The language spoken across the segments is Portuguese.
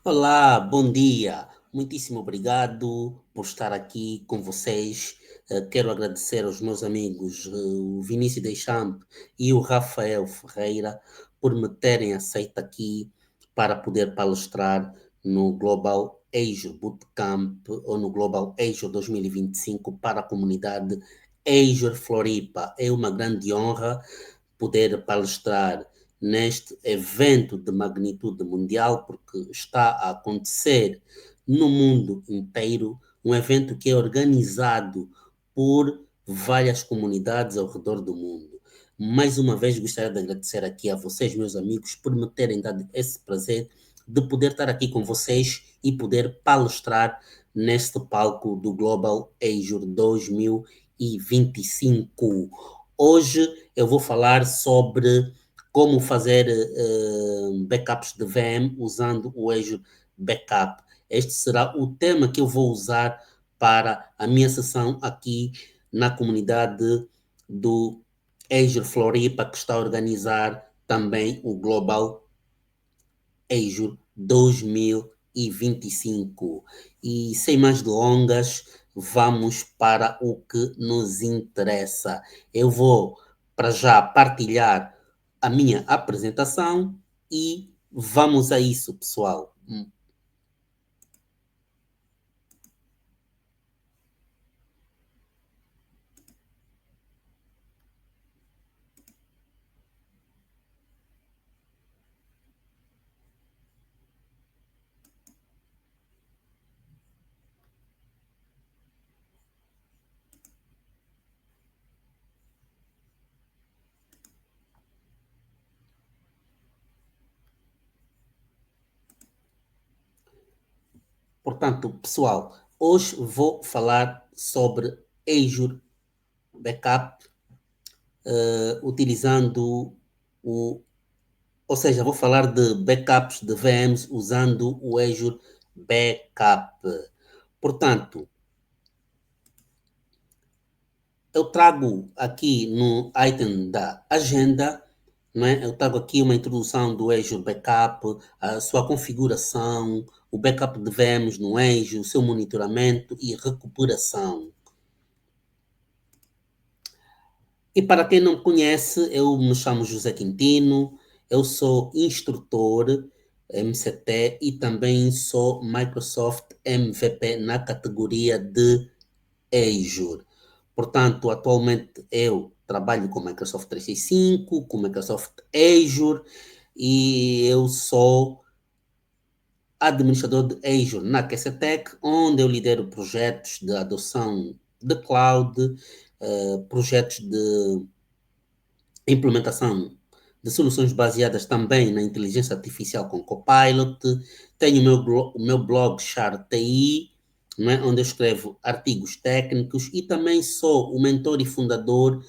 Olá, bom dia. Muitíssimo obrigado por estar aqui com vocês. Quero agradecer aos meus amigos, o Vinícius Deschamps e o Rafael Ferreira, por me terem aceito aqui para poder palestrar no Global Azure Bootcamp ou no Global Azure 2025 para a comunidade Azure Floripa. É uma grande honra poder palestrar neste evento de magnitude mundial, porque está a acontecer no mundo inteiro, um evento que é organizado por várias comunidades ao redor do mundo. Mais uma vez gostaria de agradecer aqui a vocês, meus amigos, por me terem dado esse prazer de poder estar aqui com vocês e poder palestrar neste palco do Global Azure 2025. Hoje eu vou falar sobre como fazer backups de VM usando o Azure Backup. Este será o tema que eu vou usar para a minha sessão aqui na comunidade do Azure Floripa, que está a organizar também o Global Azure 2025. E sem mais delongas, vamos para o que nos interessa. Eu vou, para já, partilhar a minha apresentação e vamos a isso, pessoal. Portanto, pessoal, hoje vou falar sobre Azure Backup, utilizando o ou seja, vou falar de backups de VMs usando o Azure Backup. Portanto, eu trago aqui no item da agenda, não é? Eu trago aqui uma introdução do Azure Backup, a sua configuração, o backup de VMs no Azure, o seu monitoramento e recuperação. E para quem não me conhece, eu me chamo José Quintino, eu sou instrutor MCT e também sou Microsoft MVP na categoria de Azure. Portanto, atualmente eu trabalho com Microsoft 365, com Microsoft Azure e eu sou administrador de Azure na QCTech, onde eu lidero projetos de adoção de cloud, projetos de implementação de soluções baseadas também na inteligência artificial com Copilot. Tenho o meu blog Char TI, né, onde eu escrevo artigos técnicos e também sou o mentor e fundador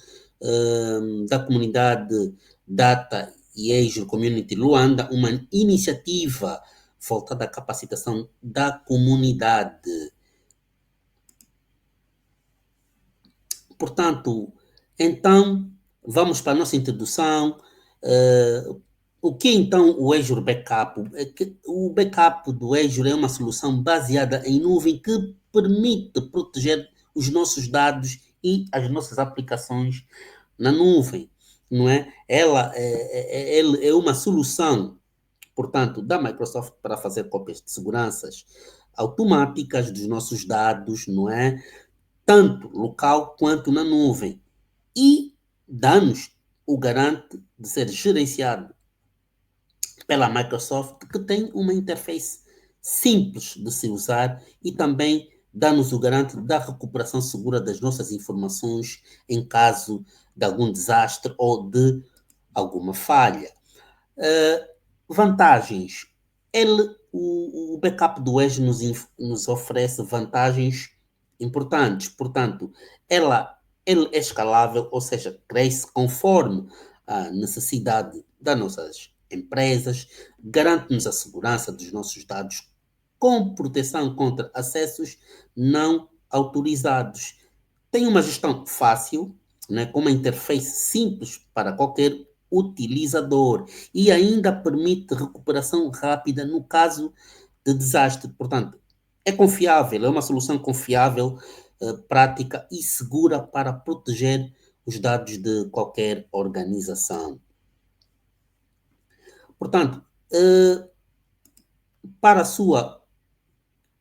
da comunidade Data e Azure Community Luanda, uma iniciativa voltada à capacitação da comunidade. Portanto, então, vamos para a nossa introdução. O que então o Azure Backup? O backup do Azure é uma solução baseada em nuvem que permite proteger os nossos dados e as nossas aplicações na nuvem, não é? Ela é uma solução, portanto, da Microsoft para fazer cópias de seguranças automáticas dos nossos dados, não é? Tanto local quanto na nuvem. E dá-nos o garante de ser gerenciado pela Microsoft, que tem uma interface simples de se usar e também dá-nos o garante da recuperação segura das nossas informações em caso de algum desastre ou de alguma falha. Vantagens. O backup do Edge nos oferece vantagens importantes. Portanto, ele é escalável, ou seja, cresce conforme a necessidade das nossas empresas, garante-nos a segurança dos nossos dados com proteção contra acessos não autorizados. Tem uma gestão fácil, né, com uma interface simples para qualquer utilizador e ainda permite recuperação rápida no caso de desastre. Portanto, é confiável, é uma solução confiável, prática e segura para proteger os dados de qualquer organização. Portanto, para a sua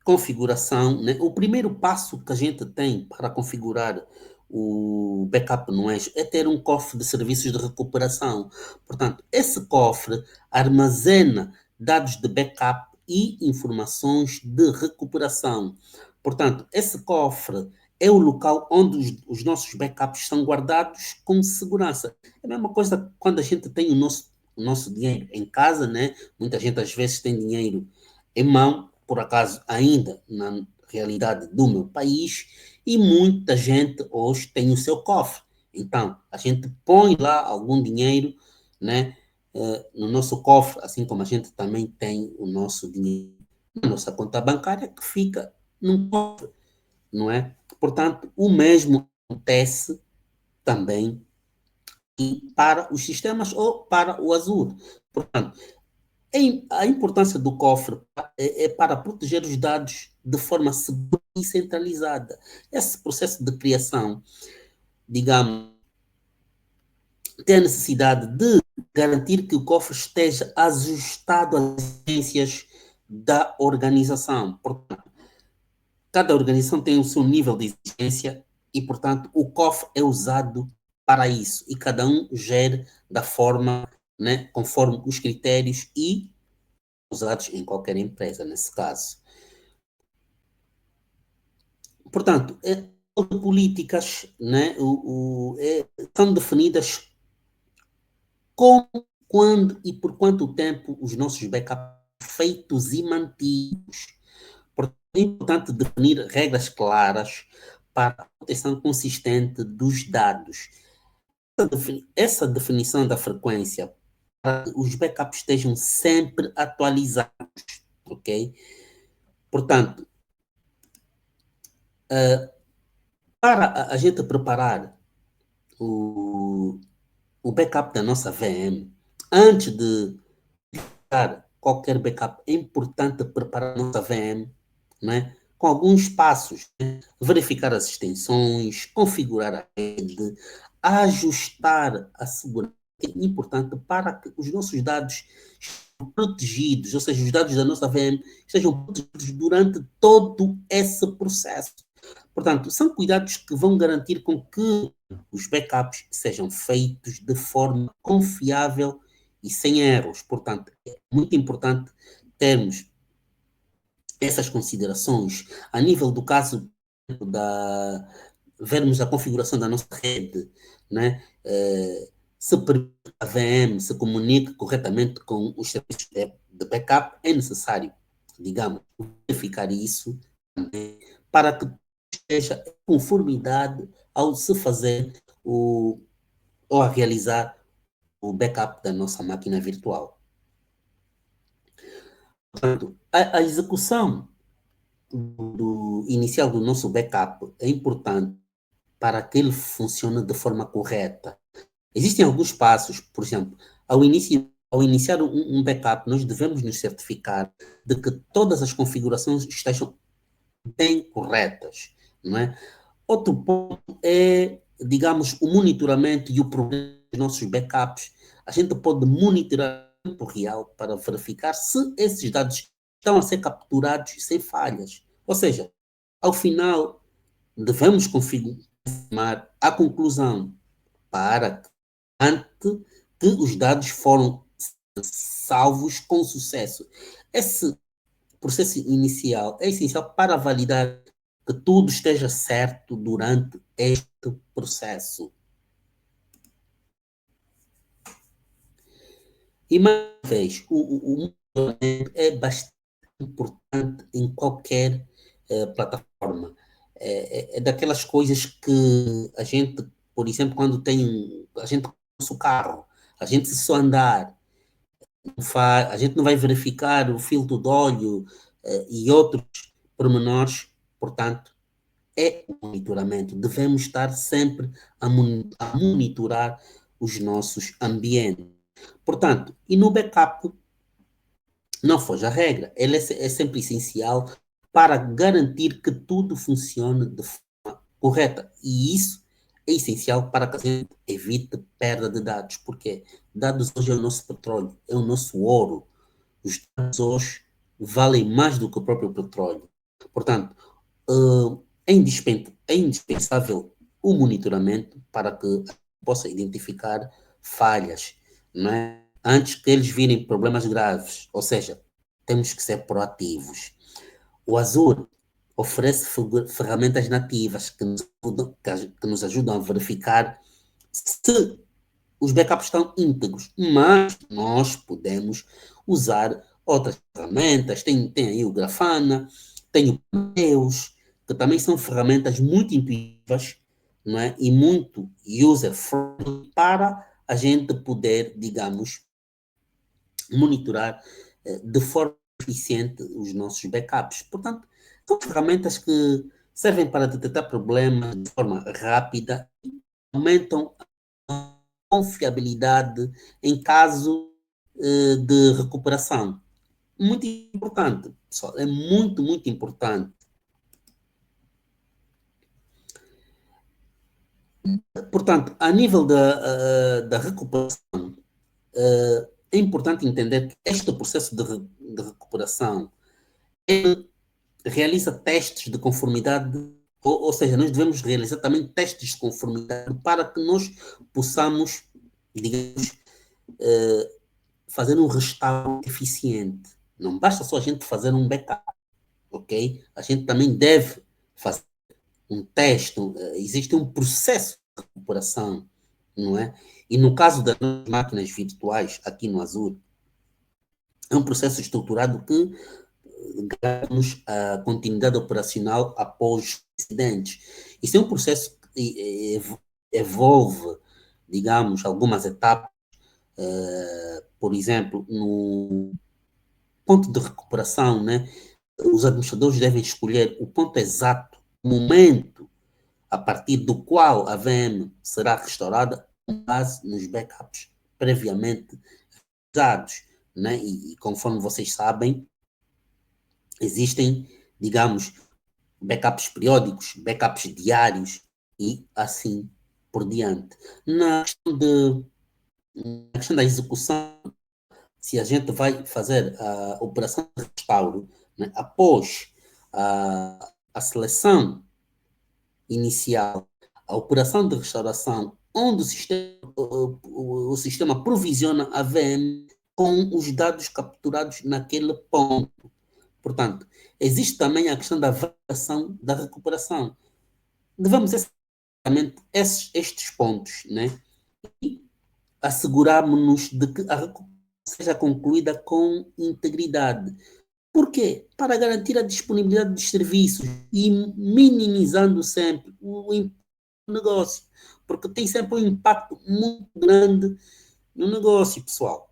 configuração, né, o primeiro passo que a gente tem para configurar o backup no Edge é ter um cofre de serviços de recuperação. Portanto, esse cofre armazena dados de backup e informações de recuperação. Portanto, esse cofre é o local onde os nossos backups são guardados com segurança. É a mesma coisa quando a gente tem o nosso dinheiro em casa, né? Muita gente às vezes tem dinheiro em mão, por acaso ainda na realidade do meu país, e muita gente hoje tem o seu cofre. Então, a gente põe lá algum dinheiro, né, no nosso cofre, assim como a gente também tem o nosso dinheiro na nossa conta bancária que fica num cofre, não é? Portanto, o mesmo acontece também para os sistemas ou para o Azure. Portanto, a importância do cofre é para proteger os dados de forma segura e centralizada. Esse processo de criação, digamos, tem a necessidade de garantir que o cofre esteja ajustado às exigências da organização. Portanto, cada organização tem o seu nível de exigência e, portanto, o cofre é usado para isso e cada um gera da forma, né, conforme os critérios e usados em qualquer empresa, nesse caso. Portanto, políticas, né, são definidas como, quando e por quanto tempo os nossos backups são feitos e mantidos. Portanto, é importante definir regras claras para a proteção consistente dos dados. Essa definição da frequência para que os backups estejam sempre atualizados, ok? Portanto, para a gente preparar o, o backup da nossa VM, antes de dar qualquer backup, é importante preparar a nossa VM, né, com alguns passos, né? Verificar as extensões, configurar a rede, ajustar a segurança. É importante para que os nossos dados estejam protegidos, ou seja, os dados da nossa VM estejam protegidos durante todo esse processo. Portanto, são cuidados que vão garantir com que os backups sejam feitos de forma confiável e sem erros. Portanto, é muito importante termos essas considerações a nível do caso da vermos a configuração da nossa rede, né? Se a VM se comunica corretamente com os serviços de backup, é necessário, digamos, verificar isso também para que esteja em conformidade ao se fazer ou a realizar o backup da nossa máquina virtual. Portanto, a execução inicial do nosso backup é importante para que ele funcione de forma correta. Existem alguns passos, por exemplo, ao iniciar um backup, nós devemos nos certificar de que todas as configurações estejam bem corretas, não é? Outro ponto é, digamos, o monitoramento e o progresso dos nossos backups. A gente pode monitorar em tempo real para verificar se esses dados estão a ser capturados sem falhas. Ou seja, ao final, devemos confirmar a conclusão para antes que os dados foram salvos com sucesso. Esse processo inicial é essencial para validar que tudo esteja certo durante este processo. E mais uma vez, o monitoramento é bastante importante em qualquer plataforma. É daquelas coisas que a gente, por exemplo, quando a gente conhece o carro, a gente se só andar, a gente não vai verificar o filtro de óleo e outros pormenores, portanto, é o monitoramento. Devemos estar sempre a monitorar os nossos ambientes. Portanto, e no backup, não foge à regra. Ele é sempre essencial para garantir que tudo funcione de forma correta. E isso é essencial para que a gente evite perda de dados, porque dados hoje é o nosso petróleo, é o nosso ouro. Os dados hoje valem mais do que o próprio petróleo. Portanto, é indispensável o monitoramento para que possa identificar falhas, não é? Antes que eles virem problemas graves. Ou seja, temos que ser proativos. O Azure oferece ferramentas nativas que nos ajudam a verificar se os backups estão íntegros, mas nós podemos usar outras ferramentas. Tem aí o Grafana, tem o Prometheus, que também são ferramentas muito intuitivas, não é? E muito user-friendly para a gente poder, digamos, monitorar de forma eficiente os nossos backups. Portanto, são ferramentas que servem para detectar problemas de forma rápida e aumentam a confiabilidade em caso de recuperação. Muito importante, pessoal, é muito, muito importante. Portanto, a nível da recuperação, é importante entender que este processo de recuperação realiza testes de conformidade, ou seja, nós devemos realizar também testes de conformidade para que nós possamos, digamos, fazer um restauro eficiente. Não basta só a gente fazer um backup, ok? A gente também deve fazer um teste, existe um processo de recuperação, não é? E no caso das máquinas virtuais aqui no Azure, é um processo estruturado que garante-nos a continuidade operacional após incidentes. Isso é um processo que envolve, digamos, algumas etapas, por exemplo, no ponto de recuperação, né? Os administradores devem escolher o ponto exato, o momento a partir do qual a VM será restaurada com base nos backups previamente usados, né? E conforme vocês sabem, existem, digamos, backups periódicos, backups diários e assim por diante. Na questão da execução, se a gente vai fazer a operação de restauro, né, após a seleção inicial, a operação de restauração, onde o sistema provisiona a VM com os dados capturados naquele ponto. Portanto, existe também a questão da avaliação da recuperação. Devemos exatamente estes pontos, né? E assegurarmos-nos de que a recuperação seja concluída com integridade. Por quê? Para garantir a disponibilidade dos serviços e minimizando sempre o negócio, porque tem sempre um impacto muito grande no negócio, pessoal.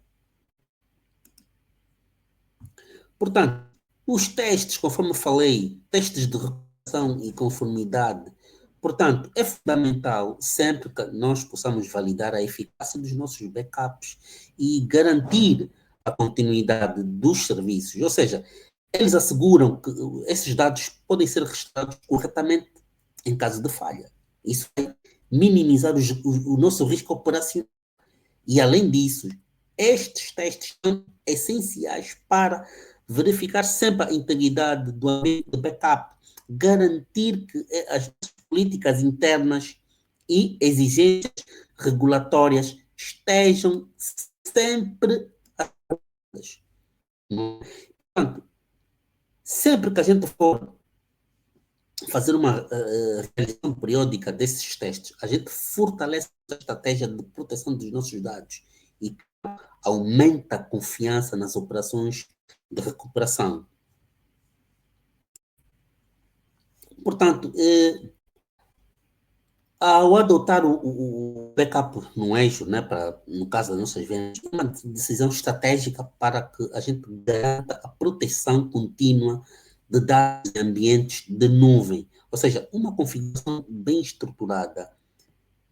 Portanto, os testes, conforme eu falei, testes de recuperação e conformidade, portanto, é fundamental sempre que nós possamos validar a eficácia dos nossos backups e garantir a continuidade dos serviços. Ou seja, eles asseguram que esses dados podem ser restaurados corretamente em caso de falha. Isso vai minimizar o nosso risco operacional. E, além disso, estes testes são essenciais para verificar sempre a integridade do ambiente de backup, garantir que as políticas internas e exigências regulatórias estejam sempre adequadas. Portanto, sempre que a gente for fazer uma revisão periódica desses testes, a gente fortalece a estratégia de proteção dos nossos dados e aumenta a confiança nas operações de recuperação. Portanto, ao adotar o backup no eixo, né, no caso das nossas vendas, é uma decisão estratégica para que a gente garanta a proteção contínua de dados e ambientes de nuvem. Ou seja, uma configuração bem estruturada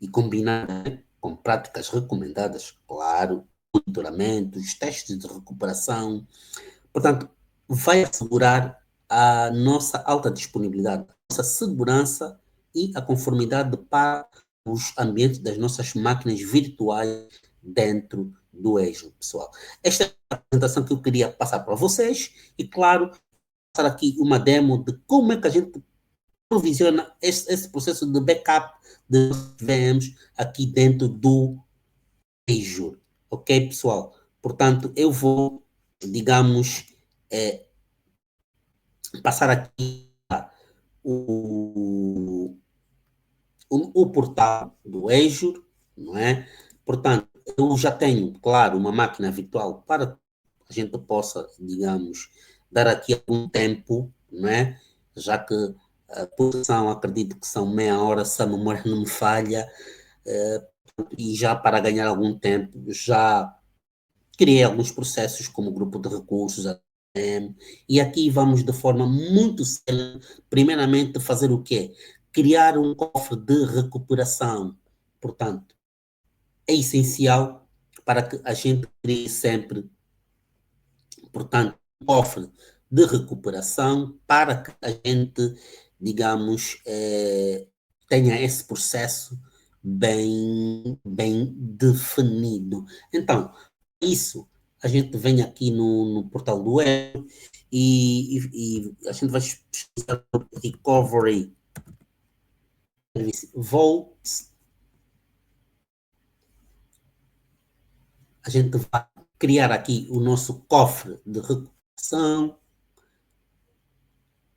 e combinada, né, com práticas recomendadas, claro, monitoramentos, testes de recuperação, Portanto, vai assegurar a nossa alta disponibilidade, a nossa segurança e a conformidade para os ambientes das nossas máquinas virtuais dentro do Azure, pessoal. Esta é a apresentação que eu queria passar para vocês e, claro, passar aqui uma demo de como é que a gente provisiona esse processo de backup de VMs aqui dentro do Azure. Ok, pessoal? Portanto, eu vou, digamos, é, passar aqui o, o portal do Azure, não é? Portanto, eu já tenho, claro, uma máquina virtual para que a gente possa, digamos, dar aqui algum tempo, não é? Já que a posição, acredito que são meia hora, se a memória não me falha, e já para ganhar algum tempo, já criei alguns processos como grupo de recursos, e aqui vamos de forma muito séria, primeiramente fazer o quê? Criar um cofre de recuperação. Portanto, é essencial para que a gente crie sempre, portanto, um cofre de recuperação para que a gente, digamos, tenha esse processo bem definido. Então, isso, a gente vem aqui no portal do web e a gente vai pesquisar por Recovery Service Vaults. A gente vai criar aqui o nosso cofre de recuperação.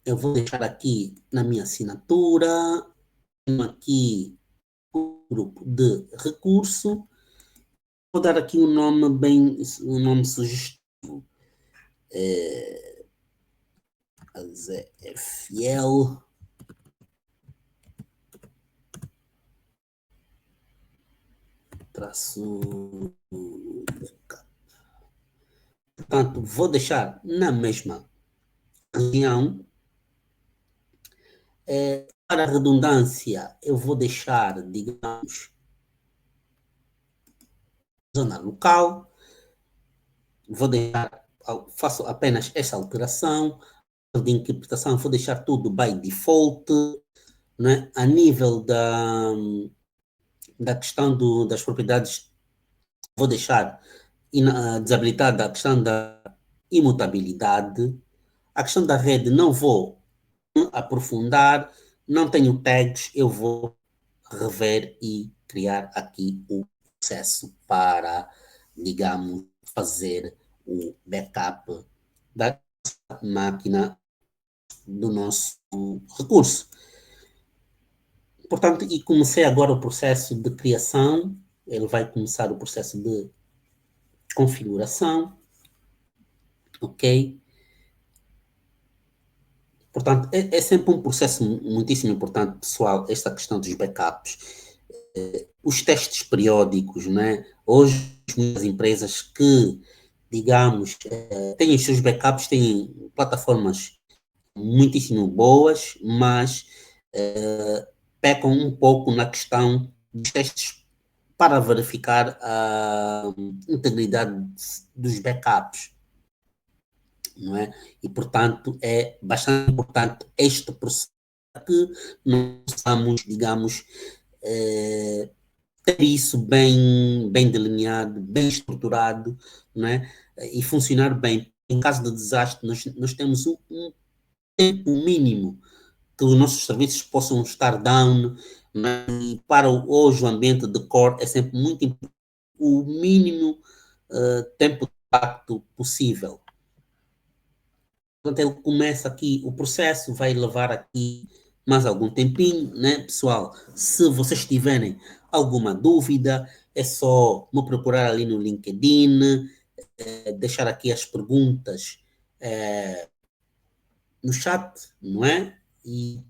Eu vou deixar aqui na minha assinatura, tenho aqui o grupo de recurso. Vou dar aqui um nome sugestivo. ZFL. Traço. Portanto, vou deixar na mesma região. Para a redundância, eu vou deixar, digamos, zona local. Vou deixar, faço apenas essa alteração. De encriptação, vou deixar tudo by default. Né? A nível da questão das propriedades, vou deixar desabilitada a questão da imutabilidade. A questão da rede não vou aprofundar, não tenho tags, eu vou rever e criar aqui o processo para, digamos, fazer o backup da máquina do nosso recurso. Portanto, e comecei agora o processo de criação, ele vai começar o processo de configuração, ok? Portanto, é sempre um processo muitíssimo importante, pessoal, esta questão dos backups. Os testes periódicos, né? Hoje, muitas empresas que, digamos, têm os seus backups, têm plataformas muitíssimo boas, mas pecam um pouco na questão dos testes para verificar a integridade dos backups, não é? E, portanto, é bastante importante este processo que nós possamos, digamos, ter isso bem delineado, bem estruturado, não é? E funcionar bem. Em caso de desastre, nós temos um tempo mínimo que os nossos serviços possam estar down, né? E para hoje o ambiente de core é sempre muito importante, o mínimo tempo de impacto possível. Portanto, ele começa aqui, o processo vai levar aqui mais algum tempinho, né, pessoal? Se vocês tiverem alguma dúvida, é só me procurar ali no LinkedIn, deixar aqui as perguntas no chat, não é? E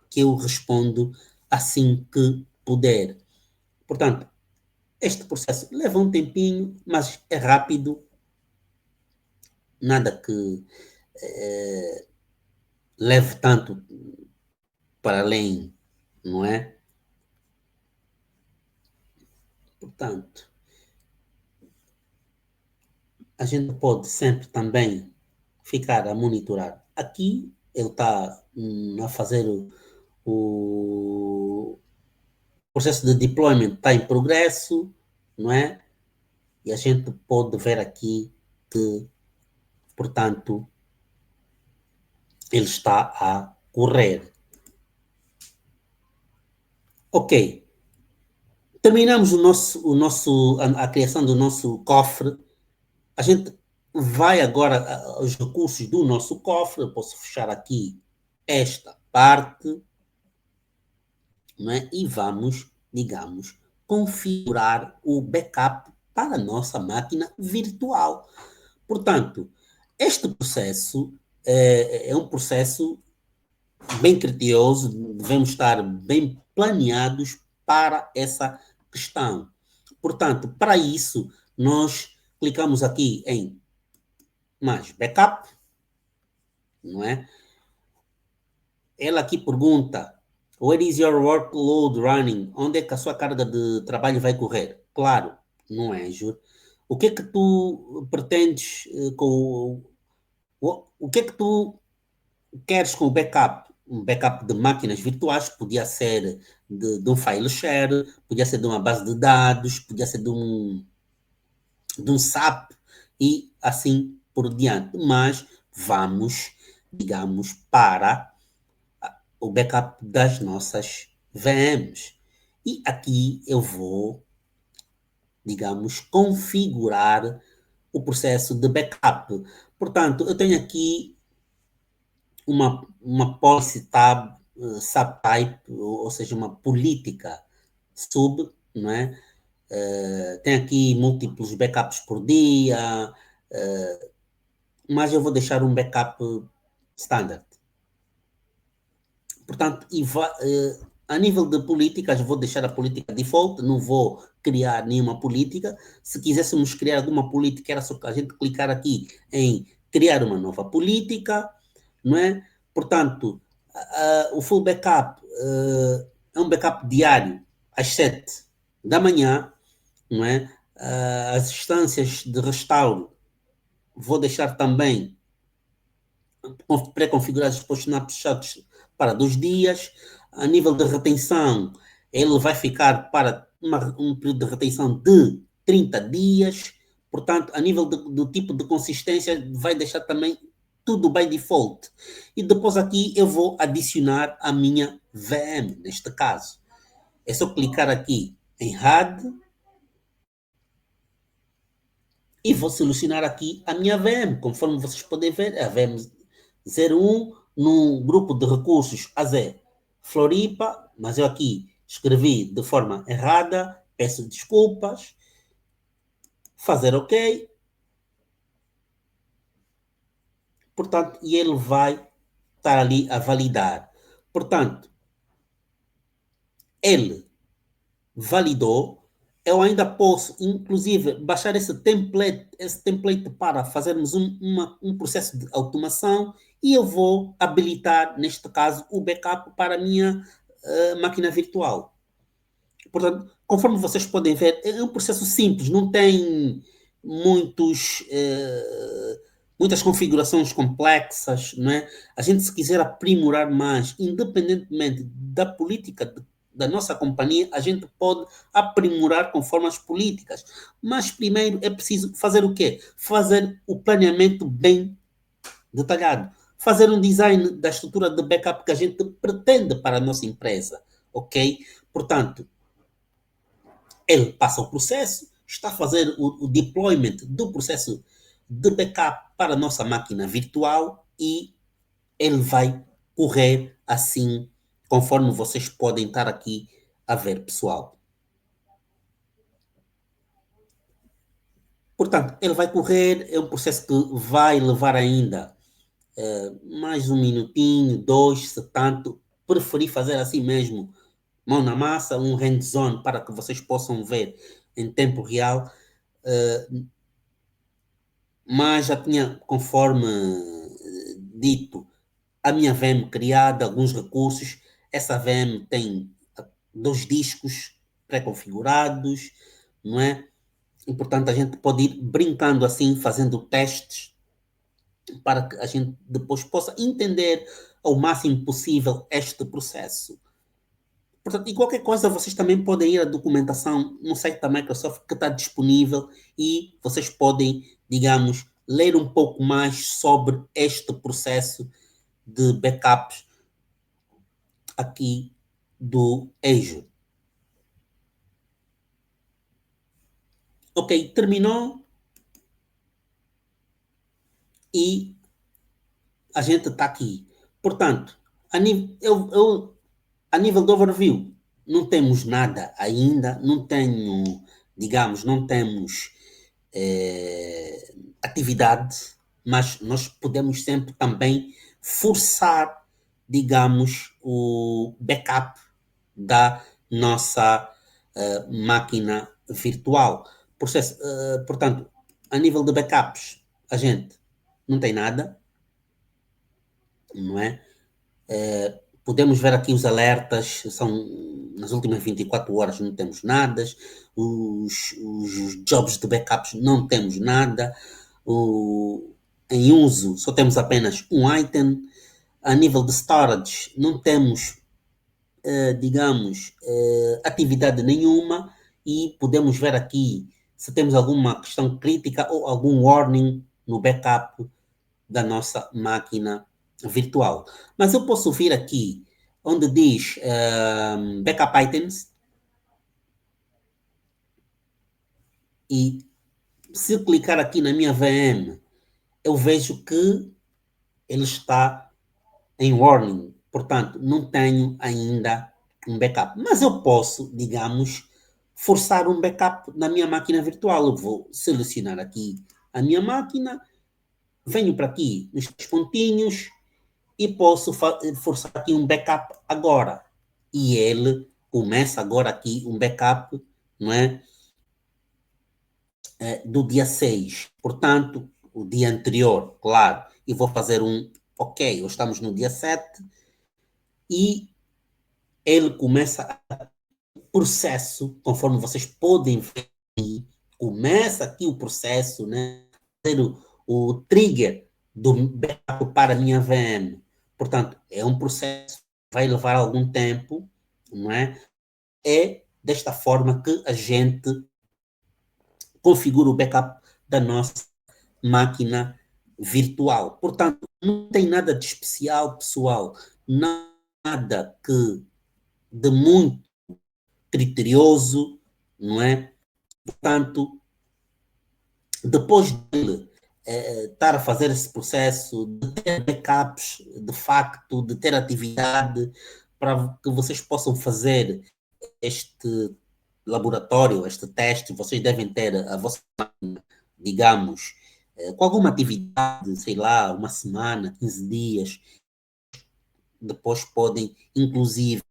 que eu respondo assim que puder. Portanto, este processo leva um tempinho, mas é rápido, nada que leve tanto para além, não é? Portanto, a gente pode sempre também ficar a monitorar. Aqui ele está a fazer o processo de deployment está em progresso, não é? E a gente pode ver aqui que, portanto, ele está a correr. Ok, terminamos a criação do nosso cofre. A gente vai agora aos recursos do nosso cofre. Eu posso fechar aqui esta parte, não é? E vamos, digamos, configurar o backup para a nossa máquina virtual. Portanto, este processo é um processo bem criterioso, devemos estar bem planeados para essa questão. Portanto, para isso, nós clicamos aqui em mais backup, não é? Ela aqui pergunta, where is your workload running? Onde é que a sua carga de trabalho vai correr? Claro, no Azure. O que é que tu pretendes com o que é que tu queres com o backup? Um backup de máquinas virtuais, podia ser de um file share, podia ser de uma base de dados, podia ser de um SAP e assim por diante. Mas vamos, digamos, para o backup das nossas VMs. E aqui eu vou, digamos, configurar o processo de backup. Portanto, eu tenho aqui uma policy tab, subtype, ou seja, uma política sub, não é? Tem aqui múltiplos backups por dia, mas eu vou deixar um backup standard. Portanto, a nível de políticas, vou deixar a política default, não vou criar nenhuma política. Se quiséssemos criar alguma política, era só a gente clicar aqui em criar uma nova política, não é? Portanto, o full backup é um backup diário, às 7 da manhã, não é? As instâncias de restauro, vou deixar também pré-configurados para os snapshots para 2 dias. A nível de retenção, ele vai ficar para um período de retenção de 30 dias. Portanto, a nível do tipo de consistência, vai deixar também tudo by default. E depois aqui eu vou adicionar a minha VM, neste caso. É só clicar aqui em Add e vou selecionar aqui a minha VM. Conforme vocês podem ver, é a VM 01 no grupo de recursos AZ Floripa, mas eu aqui escrevi de forma errada, peço desculpas, fazer OK, portanto, e ele vai estar ali a validar. Portanto, ele validou, eu ainda posso, inclusive, baixar esse template para fazermos um processo de automação e eu vou habilitar, neste caso, o backup para a minha máquina virtual. Portanto, conforme vocês podem ver, é um processo simples, não tem muitas configurações complexas, não é? A gente, se quiser aprimorar mais, independentemente da política da nossa companhia, a gente pode aprimorar conforme as políticas. Mas primeiro é preciso fazer o quê? Fazer o planeamento bem detalhado. Fazer um design da estrutura de backup que a gente pretende para a nossa empresa, ok? Portanto, ele passa o processo, está a fazer o deployment do processo de backup para a nossa máquina virtual e ele vai correr assim, conforme vocês podem estar aqui a ver, pessoal. Portanto, ele vai correr, é um processo que vai levar ainda mais um minutinho, dois, se tanto. Preferi fazer assim mesmo, mão na massa, um hands-on para que vocês possam ver em tempo real. Mas já tinha, conforme dito, a minha VM criada, alguns recursos. Essa VM tem 2 discos pré-configurados, não é? E, portanto, a gente pode ir brincando assim, fazendo testes para que a gente depois possa entender ao máximo possível este processo. Portanto, e qualquer coisa, vocês também podem ir à documentação no site da Microsoft que está disponível e vocês podem, digamos, ler um pouco mais sobre este processo de backups aqui do Azure. Ok, terminou e a gente está aqui. Portanto, a nível de overview, não temos nada ainda, não tenho, digamos, não temos atividade, mas nós podemos sempre também forçar, digamos, o backup da nossa máquina virtual. Portanto, a nível de backups, a gente não tem nada, não é? Podemos ver aqui os alertas, são nas últimas 24 horas não temos nada, os jobs de backups não temos nada, em uso só temos apenas um item, a nível de storage não temos, digamos, atividade nenhuma e podemos ver aqui se temos alguma questão crítica ou algum warning no backup da nossa máquina virtual. Mas eu posso vir aqui onde diz Backup Items e se eu clicar aqui na minha VM, eu vejo que ele está em warning. Portanto, não tenho ainda um backup. Mas eu posso, digamos, forçar um backup na minha máquina virtual. Eu vou selecionar aqui a minha máquina, venho para aqui nos pontinhos, e posso forçar aqui um backup agora. E ele começa agora aqui um backup, não é? Do dia 6. Portanto, o dia anterior, claro. E vou fazer um, ok, hoje estamos no dia 7 e ele começa o processo, conforme vocês podem ver, começa aqui o processo, né? O trigger do backup para a minha VM. Portanto, é um processo que vai levar algum tempo, não é? É desta forma que a gente configura o backup da nossa máquina virtual. Portanto, não tem nada de especial, pessoal, nada que de muito criterioso, não é? Portanto, depois dele estar a fazer esse processo, de ter backups de facto, de ter atividade, para que vocês possam fazer este laboratório, este teste, vocês devem ter a vossa máquina, digamos, com alguma atividade, sei lá, uma semana, 15 dias, depois podem, inclusive,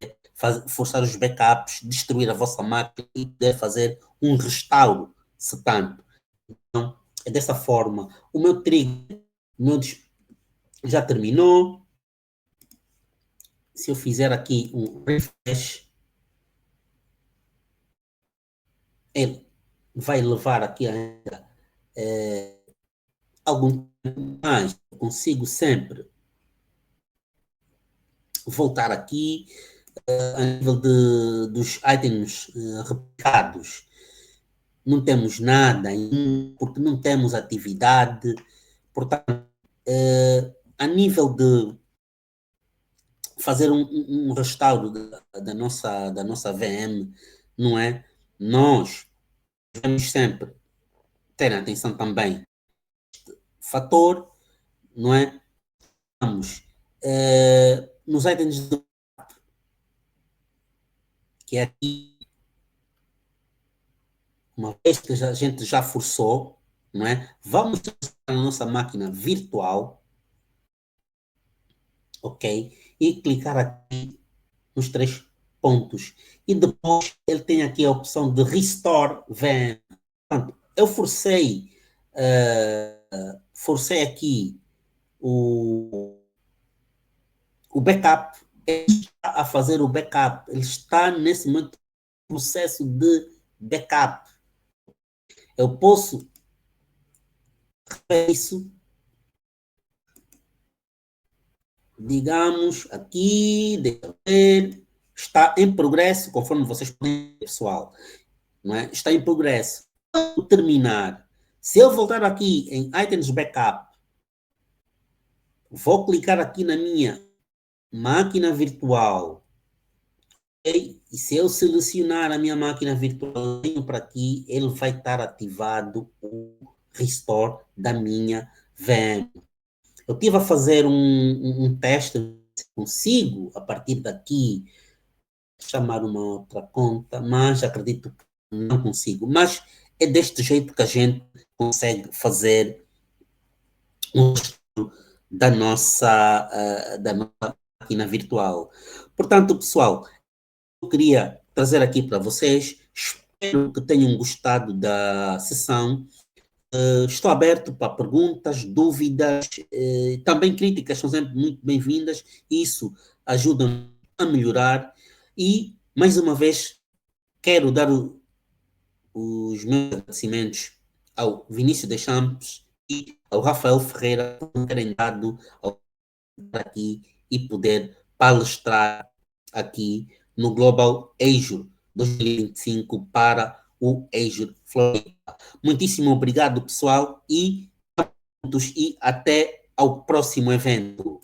forçar os backups, destruir a vossa máquina e poder fazer um restauro, se tanto. Então, é dessa forma. O meu trigger já terminou. Se eu fizer aqui um refresh, ele vai levar aqui ainda algum tempo mais. Eu consigo sempre voltar aqui a nível dos itens replicados. Não temos nada ainda, porque não temos atividade. Portanto, a nível de fazer um restauro da nossa VM, não é? Nós devemos sempre ter atenção também fator, não é? Vamos, nos itens que é aqui, uma vez que a gente já forçou, não é? Vamos na nossa máquina virtual, ok? E clicar aqui nos três pontos. E depois ele tem aqui a opção de Restore VM. Portanto, eu forcei aqui o backup. Ele está a fazer o backup. Ele está nesse momento no processo de backup. Eu posso ver isso digamos, aqui, deixa eu ver, está em progresso, conforme vocês podem ver, pessoal, não é? Está em progresso. Quando terminar, se eu voltar aqui em Items Backup, vou clicar aqui na minha máquina virtual, ok? E se eu selecionar a minha máquina virtual, venho para aqui, ele vai estar ativado o restore da minha VM. Eu estive a fazer um teste, se consigo, a partir daqui, chamar uma outra conta, mas acredito que não consigo. Mas é deste jeito que a gente consegue fazer um estudo da nossa máquina virtual. Portanto, pessoal, eu queria trazer aqui para vocês, espero que tenham gostado da sessão. Estou aberto para perguntas, dúvidas, também críticas são sempre muito bem-vindas. Isso ajuda a melhorar. E, mais uma vez, quero dar os meus agradecimentos ao Vinícius Deschamps e ao Rafael Ferreira por terem dado aqui e poder palestrar aqui no Global Azure 2025 para o Azure Florida. Muitíssimo obrigado, pessoal, e até ao próximo evento.